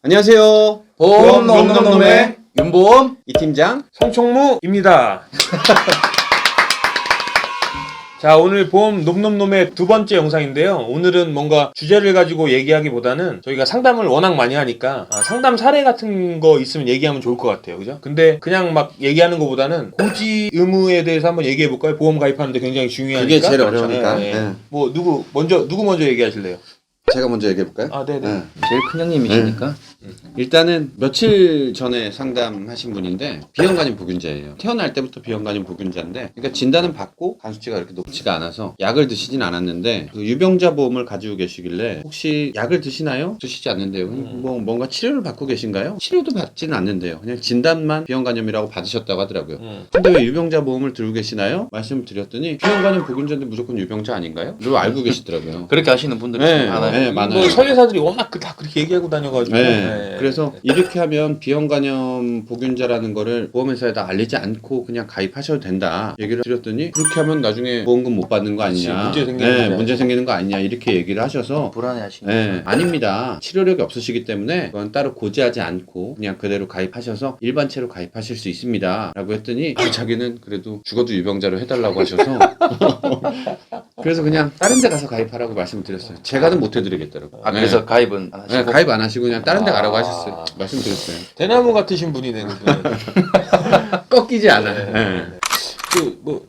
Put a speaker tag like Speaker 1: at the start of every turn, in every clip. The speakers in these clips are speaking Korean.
Speaker 1: 안녕하세요.
Speaker 2: 보험 놈놈놈의 윤보험
Speaker 1: 이 팀장
Speaker 3: 성총무입니다. 자, 오늘 보험 놈놈놈의 두 번째 영상인데요. 오늘은 뭔가 주제를 가지고 얘기하기보다는 저희가 상담을 워낙 많이 하니까 상담 사례 같은 거 있으면 얘기하면 좋을 것 같아요. 그죠? 근데 그냥 막 얘기하는 것보다는 고지 의무에 대해서 한번 얘기해 볼까요? 보험 가입하는데 굉장히 중요하니까.
Speaker 1: 그게 제일 어려우니까.
Speaker 3: 네.
Speaker 1: 네.
Speaker 3: 뭐 누구 먼저 얘기하실래요?
Speaker 1: 제가 먼저 얘기해볼까요?
Speaker 3: 아, 네네.
Speaker 1: 네.
Speaker 2: 제일 큰 형님이시니까
Speaker 1: 일단은 며칠 전에 상담하신 분인데 비형간염 보균자예요. 태어날 때부터 비형간염 보균자인데, 그러니까 진단은 받고 간 수치가 그렇게 높지가 않아서 약을 드시진 않았는데 그 유병자 보험을 가지고 계시길래 혹시 약을 드시나요? 드시지 않는데요. 뭐 뭔가 치료를 받고 계신가요? 치료도 받지는 않는데요. 그냥 진단만 비형간염이라고 받으셨다고 하더라고요. 근데 왜 유병자 보험을 들고 계시나요? 말씀을 드렸더니 비형간염 보균자인데 무조건 유병자 아닌가요? 를 알고 계시더라고요.
Speaker 2: 그렇게 하시는 분들이
Speaker 1: 네,
Speaker 2: 많아요.
Speaker 1: 네, 많아요.
Speaker 3: 뭐 설계사들이 워낙 다 그렇게 얘기하고 다녀가지고.
Speaker 1: 네. 그래서 이렇게 하면 비형간염 보균자라는 거를 보험회사에다 알리지 않고 그냥 가입하셔도 된다 얘기를 드렸더니, 그렇게 하면 나중에 보험금 못 받는 거 아니냐,
Speaker 3: 그치, 문제 생기는
Speaker 1: 거 아니냐 이렇게 얘기를 하셔서
Speaker 2: 불안해하시는
Speaker 1: 네, 아닙니다. 치료력이 없으시기 때문에 그건 따로 고지하지 않고 그냥 그대로 가입하셔서 일반체로 가입하실 수 있습니다 라고 했더니 자기는 그래도 죽어도 유병자로 해달라고 하셔서 그래서 그냥 다른 데 가서 가입하라고 말씀을 드렸어요. 제가는 못 해드리겠더라고요.
Speaker 2: 그래서 가입은 안 하시고
Speaker 1: 네, 가입 안 하시고 그냥 다른 데 가라고 하셨어요. 말씀드렸어요.
Speaker 3: 대나무 같으신 분이네.
Speaker 1: 꺾이지 않아요. 네.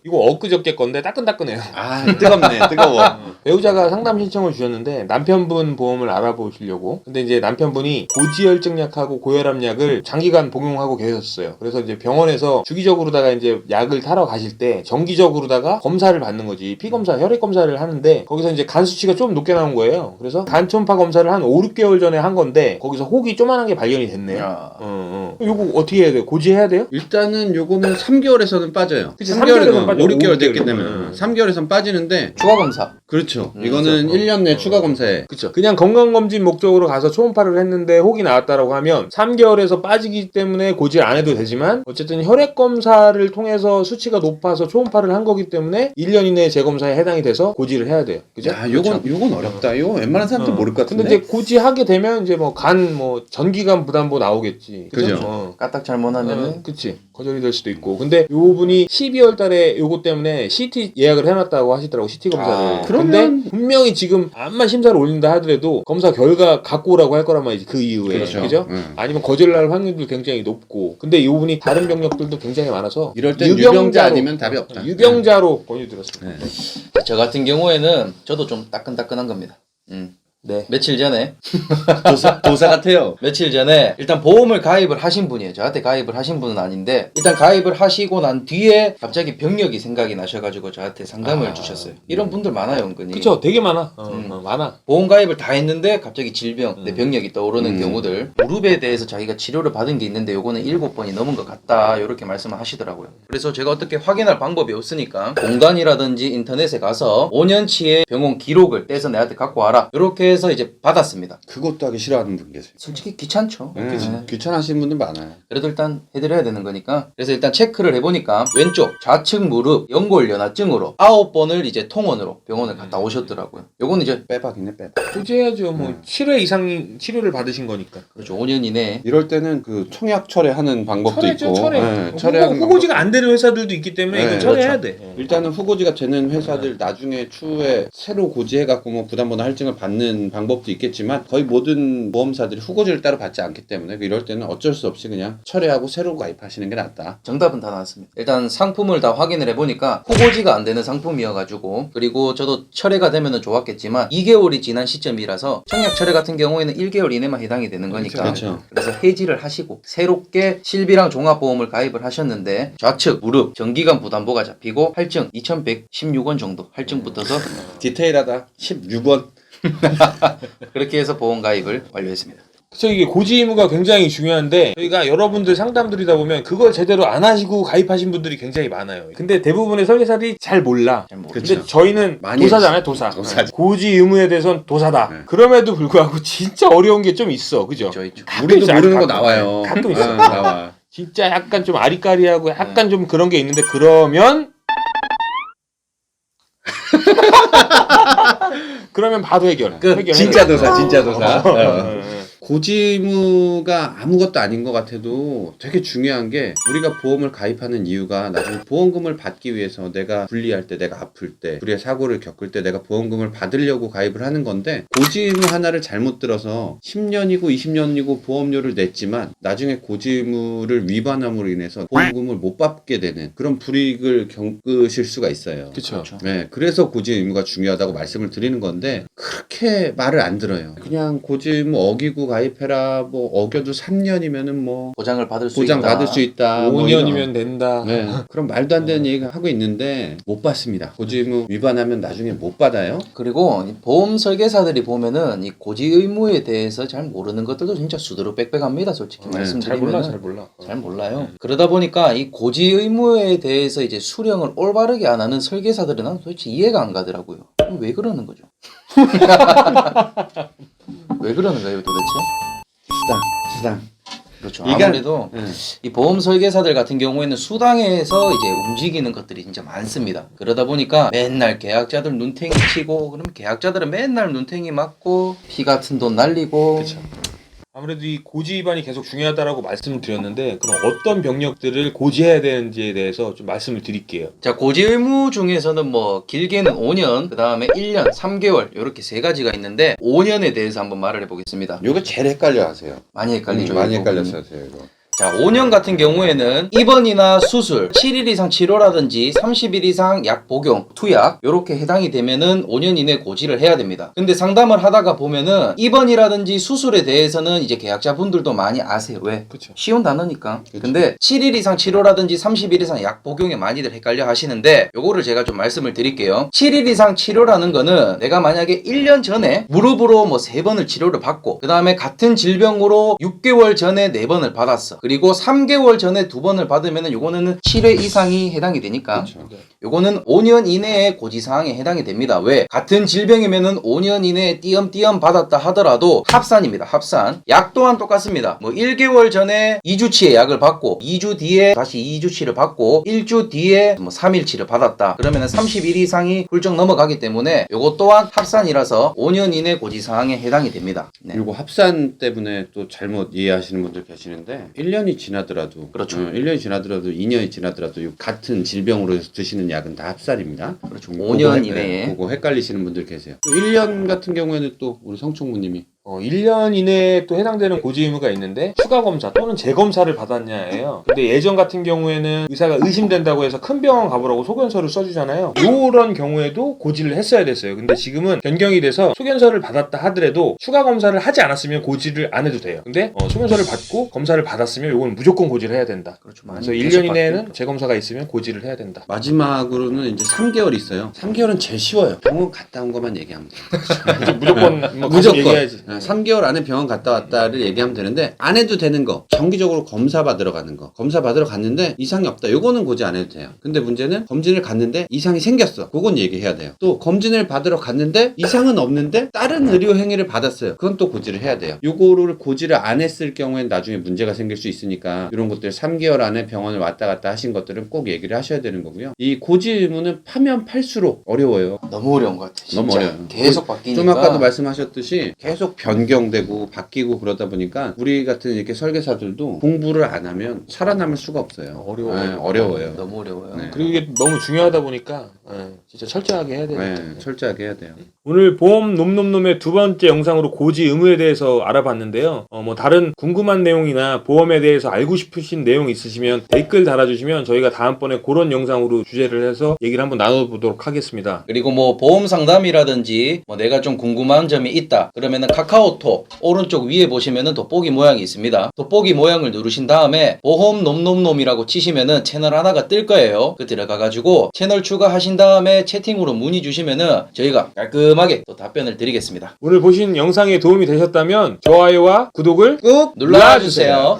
Speaker 3: 이거 엊그저께 건데 따끈따끈해요.
Speaker 1: 아, 뜨겁네. 뜨거워.
Speaker 3: 배우자가 상담 신청을 주셨는데 남편분 보험을 알아보시려고. 근데 이제 남편분이 고지혈증약하고 고혈압약을 장기간 복용하고 계셨어요. 그래서 이제 병원에서 주기적으로다가 이제 약을 타러 가실 때 정기적으로다가 검사를 받는 거지. 피검사, 혈액 검사를 하는데 거기서 이제 간 수치가 좀 높게 나온 거예요. 그래서 간 초음파 검사를 한 5, 6개월 전에 한 건데 거기서 혹이 조만한 게 발견이 됐네요. 요거 어떻게 해야 돼요? 고지해야 돼요?
Speaker 1: 일단은 요거는 3개월에서는 빠져요.
Speaker 3: 그치,
Speaker 1: 3개월에서
Speaker 3: 3개월에서는
Speaker 1: 5, 6개월 됐기
Speaker 3: 5, 6개월.
Speaker 1: 때문에 3개월에선 빠지는데,
Speaker 2: 추가 검사.
Speaker 1: 그렇죠. 이거는 1년 내 추가 검사에.
Speaker 3: 그쵸. 그냥 건강검진 목적으로 가서 초음파를 했는데 혹이 나왔다라고 하면 3개월에서 빠지기 때문에 고지를 안 해도 되지만, 어쨌든 혈액검사를 통해서 수치가 높아서 초음파를 한 거기 때문에 1년 이내에 재검사에 해당이 돼서 고지를 해야 돼요. 그죠?
Speaker 1: 야, 요건 어렵다. 이거 웬만한 사람도 모를 것 같은데.
Speaker 3: 근데 이제 고지하게 되면 이제 뭐 전기간 부담보 나오겠지.
Speaker 1: 그죠.
Speaker 2: 까딱 잘못하면은
Speaker 3: 그치. 거절이 될 수도 있고. 근데 요 분이 12월 달에 요거 때문에 CT 예약을 해놨다고 하시더라고, CT 검사를.
Speaker 1: 그러면-
Speaker 3: 근데 분명히 지금 암만 심사를 올린다 하더라도 검사 결과 갖고 오라고 할 거란 말이지, 그 이후에.
Speaker 1: 그렇죠.
Speaker 3: 그죠? 아니면 거절날 확률도 굉장히 높고. 근데 요 분이 다른 병력들도 굉장히 많아서
Speaker 1: 이럴 땐 유병자 아니면 답이 없다.
Speaker 3: 유병자로 권유드렸습니다.
Speaker 2: 저 같은 경우에는 저도 좀 따끈따끈한 겁니다.
Speaker 3: 네.
Speaker 2: 며칠 전에
Speaker 1: 도사 같아요.
Speaker 2: 며칠 전에 일단 보험을 가입을 하신 분이에요. 저한테 가입을 하신 분은 아닌데, 일단 가입을 하시고 난 뒤에 갑자기 병력이 생각이 나셔가지고 저한테 상담을 주셨어요. 이런 분들 많아요, 은근히.
Speaker 3: 그쵸. 되게 많아. 많아.
Speaker 2: 보험 가입을 다 했는데 갑자기 질병, 내 병력이 떠오르는 경우들, 무릎에 대해서 자기가 치료를 받은 게 있는데 요거는 7번이 넘은 것 같다, 이렇게 말씀을 하시더라고요. 그래서 제가 어떻게 확인할 방법이 없으니까 공간이라든지 인터넷에 가서 5년치의 병원 기록을 떼서 내한테 갖고 와라, 이렇게 해서 이제 받았습니다.
Speaker 1: 그것도 하기 싫어하는 분 계세요.
Speaker 2: 솔직히 귀찮죠.
Speaker 1: 귀찮아하시는 분들 많아요.
Speaker 2: 그래도 일단 해드려야 되는 거니까. 그래서 일단 체크를 해보니까 왼쪽 좌측 무릎 연골연화증으로 9번을 이제 통원으로 병원을 갔다 오셨더라고요. 요거는 이제
Speaker 1: 빼박이네, 빼박.
Speaker 3: 고지해야죠. 뭐 7회 이상 치료를 받으신 거니까.
Speaker 2: 그렇죠, 5년 이내에.
Speaker 1: 이럴 때는 그 청약 철회하는 방법도
Speaker 3: 철회죠,
Speaker 1: 있고.
Speaker 3: 철회.
Speaker 1: 네, 철회하는
Speaker 3: 후고지가 안 되는 회사들도 있기 때문에
Speaker 1: 네,
Speaker 3: 이거 철회해야
Speaker 1: 그렇죠.
Speaker 3: 돼.
Speaker 1: 일단은 후고지가 되는 회사들 나중에 추후에 새로 고지해갖고 뭐 부담보다 할증을 받는 방법도 있겠지만, 거의 모든 보험사들이 후고지를 따로 받지 않기 때문에 이럴 때는 어쩔 수 없이 그냥 철회하고 새로 가입하시는 게 낫다.
Speaker 2: 정답은 다 나왔습니다. 일단 상품을 다 확인을 해보니까 후보지가 안 되는 상품이어가지고, 그리고 저도 철회가 되면은 좋았겠지만 2개월이 지난 시점이라서 청약 철회 같은 경우에는 1개월 이내만 해당이 되는 거니까.
Speaker 1: 그렇죠.
Speaker 2: 그래서 해지를 하시고 새롭게 실비랑 종합보험을 가입을 하셨는데, 좌측 무릎 정기간 부담보가 잡히고 할증 2116원 정도 할증 붙어서
Speaker 1: 디테일하다. 16원.
Speaker 2: 그렇게 해서 보험 가입을 완료했습니다.
Speaker 3: 그래서 이게 고지 의무가 굉장히 중요한데, 저희가 여러분들 상담 드리다 보면 그걸 제대로 안 하시고 가입하신 분들이 굉장히 많아요. 근데 대부분의 설계사들이 잘 몰라.
Speaker 2: 잘
Speaker 3: 근데
Speaker 1: 그쵸.
Speaker 3: 저희는
Speaker 1: 많이
Speaker 3: 도사잖아요, 도사.
Speaker 1: 도사죠.
Speaker 3: 고지 의무에 대해서는 도사다.
Speaker 1: 네.
Speaker 3: 그럼에도 불구하고 진짜 어려운 게 좀 있어. 그죠?
Speaker 2: 저 있죠.
Speaker 3: 가끔
Speaker 1: 우리도
Speaker 3: 있어,
Speaker 1: 모르는 거
Speaker 3: 가끔.
Speaker 1: 나와요.
Speaker 3: 가끔 있어.
Speaker 1: 나와.
Speaker 3: 진짜 약간 좀 아리까리하고 약간 좀 그런 게 있는데, 그러면 그러면 바로 해결.
Speaker 2: 끝.
Speaker 3: 해결.
Speaker 1: 진짜 도사, 진짜 도사. 고지의무가 아무것도 아닌 것 같아도 되게 중요한 게 우리가 보험을 가입하는 이유가 나중에 보험금을 받기 위해서 내가 불리할 때, 내가 아플 때, 불의의 사고를 겪을 때 내가 보험금을 받으려고 가입을 하는 건데 고지의무 하나를 잘못 들어서 10년이고 20년이고 보험료를 냈지만 나중에 고지의무를 위반함으로 인해서 보험금을 못 받게 되는 그런 불이익을 겪으실 수가 있어요.
Speaker 3: 그쵸.
Speaker 1: 네, 그래서 고지의무가 중요하다고 말씀을 드리는 건데 그렇게 말을 안 들어요. 그냥 고지의무 어기고 가입해라. 뭐 어겨도 3년이면은 뭐
Speaker 2: 보장을 받을 수
Speaker 1: 보장
Speaker 2: 있다.
Speaker 1: 받을 수 있다. 뭐
Speaker 3: 5년이면
Speaker 1: 이런.
Speaker 3: 된다.
Speaker 1: 네, 그럼 말도 안 되는 얘기 하고 있는데 못 받습니다. 고지의무 위반하면 나중에 못 받아요.
Speaker 2: 그리고 이 보험 설계사들이 보면은 이 고지 의무에 대해서 잘 모르는 것들도 진짜 수두룩 빽빽합니다. 솔직히
Speaker 1: 네,
Speaker 2: 말씀드리면
Speaker 3: 잘 몰라.
Speaker 2: 잘 몰라요. 그러다 보니까 이 고지 의무에 대해서 이제 수령을 올바르게 안 하는 설계사들은 난 도대체 이해가 안 가더라고요. 왜 그러는 거죠? 왜 그러는 거예요, 도대체?
Speaker 1: 수당.
Speaker 2: 그렇죠.
Speaker 1: 이게-
Speaker 2: 아무래도
Speaker 1: 네.
Speaker 2: 이 보험 설계사들 같은 경우에는 수당에서 이제 움직이는 것들이 진짜 많습니다. 그러다 보니까 맨날 계약자들 눈탱이 치고, 그럼 계약자들은 맨날 눈탱이 맞고, 피 같은 돈 날리고.
Speaker 3: 그쵸. 아무래도 이 고지 위반이 계속 중요하다라고 말씀을 드렸는데 그럼 어떤 병력들을 고지해야 되는지에 대해서 좀 말씀을 드릴게요.
Speaker 2: 자, 고지 의무 중에서는 뭐 길게는 5년, 그 다음에 1년, 3개월 이렇게 세 가지가 있는데 5년에 대해서 한번 말을 해보겠습니다.
Speaker 1: 요거 제일 헷갈려 하세요.
Speaker 2: 많이 헷갈리죠.
Speaker 1: 많이
Speaker 2: 이 부분이.
Speaker 1: 헷갈렸어요, 이거.
Speaker 2: 자, 5년 같은 경우에는 입원이나 수술, 7일 이상 치료라든지 30일 이상 약 복용, 투약 요렇게 해당이 되면은 5년 이내 고지를 해야 됩니다. 근데 상담을 하다가 보면은 입원이라든지 수술에 대해서는 이제 계약자분들도 많이 아세요. 왜?
Speaker 3: 그렇죠.
Speaker 2: 쉬운 단어니까.
Speaker 1: 그쵸.
Speaker 2: 근데 7일 이상 치료라든지 30일 이상 약 복용에 많이들 헷갈려 하시는데 요거를 제가 좀 말씀을 드릴게요. 7일 이상 치료라는 거는 내가 만약에 1년 전에 무릎으로 뭐 3번을 치료를 받고 그 다음에 같은 질병으로 6개월 전에 4번을 받았어. 그리고 3개월 전에 2번을 받으면은 요거는 7회 이상이 해당이 되니까
Speaker 1: 그렇죠.
Speaker 2: 요거는 5년 이내에 고지사항에 해당이 됩니다. 왜? 같은 질병이면은 5년 이내에 띄엄띄엄 받았다 하더라도 합산입니다. 합산. 약 또한 똑같습니다. 뭐 1개월 전에 2주치의 약을 받고 2주 뒤에 다시 2주치를 받고 1주 뒤에 뭐 3일치를 받았다. 그러면은 30일 이상이 훌쩍 넘어가기 때문에 요거 또한 합산이라서 5년 이내 고지사항에 해당이 됩니다. 네.
Speaker 1: 그리고 합산 때문에 또 잘못 이해하시는 분들 계시는데 1년이 지나더라도
Speaker 2: 그렇죠.
Speaker 1: 1년이 지나더라도 2년이 지나더라도 이 같은 질병으로 해서 드시는 약은 다 합산입니다.
Speaker 2: 그렇죠.
Speaker 1: 그거
Speaker 2: 5년
Speaker 1: 헷-
Speaker 2: 이내에.
Speaker 1: 그거 헷갈리시는 분들 계세요. 또 1년 같은 경우에는 또 우리 성총무님이
Speaker 3: 1년 이내에 또 해당되는 고지 의무가 있는데 추가 검사 또는 재검사를 받았냐예요. 근데 예전 같은 경우에는 의사가 의심된다고 해서 큰 병원 가보라고 소견서를 써주잖아요. 이런 경우에도 고지를 했어야 됐어요. 근데 지금은 변경이 돼서 소견서를 받았다 하더라도 추가 검사를 하지 않았으면 고지를 안 해도 돼요. 근데 소견서를 받고 검사를 받았으면 이건 무조건 고지를 해야 된다.
Speaker 2: 그렇죠.
Speaker 3: 그래서
Speaker 2: 많이
Speaker 3: 1년
Speaker 2: 계속
Speaker 3: 이내에는
Speaker 2: 바뀌고.
Speaker 3: 재검사가 있으면 고지를 해야 된다.
Speaker 1: 마지막으로는 이제 3개월 있어요. 3개월은 제일 쉬워요. 병원 갔다 온 것만 얘기하면 돼요.
Speaker 3: 무조건 뭐 가서
Speaker 1: 무조건
Speaker 3: 얘기해야지.
Speaker 1: 3개월 안에 병원 갔다 왔다를 얘기하면 되는데 안 해도 되는 거 정기적으로 검사 받으러 가는 거 검사 받으러 갔는데 이상이 없다 요거는 고지 안 해도 돼요. 근데 문제는 검진을 갔는데 이상이 생겼어. 그건 얘기해야 돼요. 또 검진을 받으러 갔는데 이상은 없는데 다른 의료 행위를 받았어요. 그건 또 고지를 해야 돼요. 요거를 고지를 안 했을 경우엔 나중에 문제가 생길 수 있으니까 이런 것들 3개월 안에 병원을 왔다 갔다 하신 것들은 꼭 얘기를 하셔야 되는 거고요. 이 고지 의무는 파면 팔수록 어려워요.
Speaker 2: 너무 어려운 것 같아요. 진짜.
Speaker 1: 너무 어려워요.
Speaker 2: 계속 바뀌니까.
Speaker 1: 좀 아까도 말씀하셨듯이 계속 변경되고 바뀌고 그러다 보니까 우리 같은 이렇게 설계사들도 공부를 안 하면 살아남을 수가 없어요.
Speaker 3: 어려워요.
Speaker 1: 어려워요.
Speaker 2: 너무 어려워요.
Speaker 1: 네.
Speaker 3: 그리고 이게 너무 중요하다 보니까 진짜 철저하게 해야 돼요.
Speaker 1: 네, 철저하게 해야 돼요.
Speaker 3: 오늘 보험 놈놈놈의 두 번째 영상으로 고지 의무에 대해서 알아봤는데요. 뭐 다른 궁금한 내용이나 보험에 대해서 알고 싶으신 내용 있으시면 댓글 달아주시면 저희가 다음번에 그런 영상으로 주제를 해서 얘기를 한번 나눠보도록 하겠습니다.
Speaker 2: 그리고 뭐 보험 상담이라든지 뭐 내가 좀 궁금한 점이 있다 그러면은 카카오톡 오른쪽 위에 보시면은 돋보기 모양이 있습니다. 돋보기 모양을 누르신 다음에 보험 놈놈놈이라고 치시면은 채널 하나가 뜰 거예요. 그 들어가가지고 채널 추가하신 다음에 채팅으로 문의 주시면은 저희가 깔끔하게 또 답변을 드리겠습니다.
Speaker 3: 오늘 보신 영상에 도움이 되셨다면 좋아요와 구독을
Speaker 2: 꾹 눌러주세요.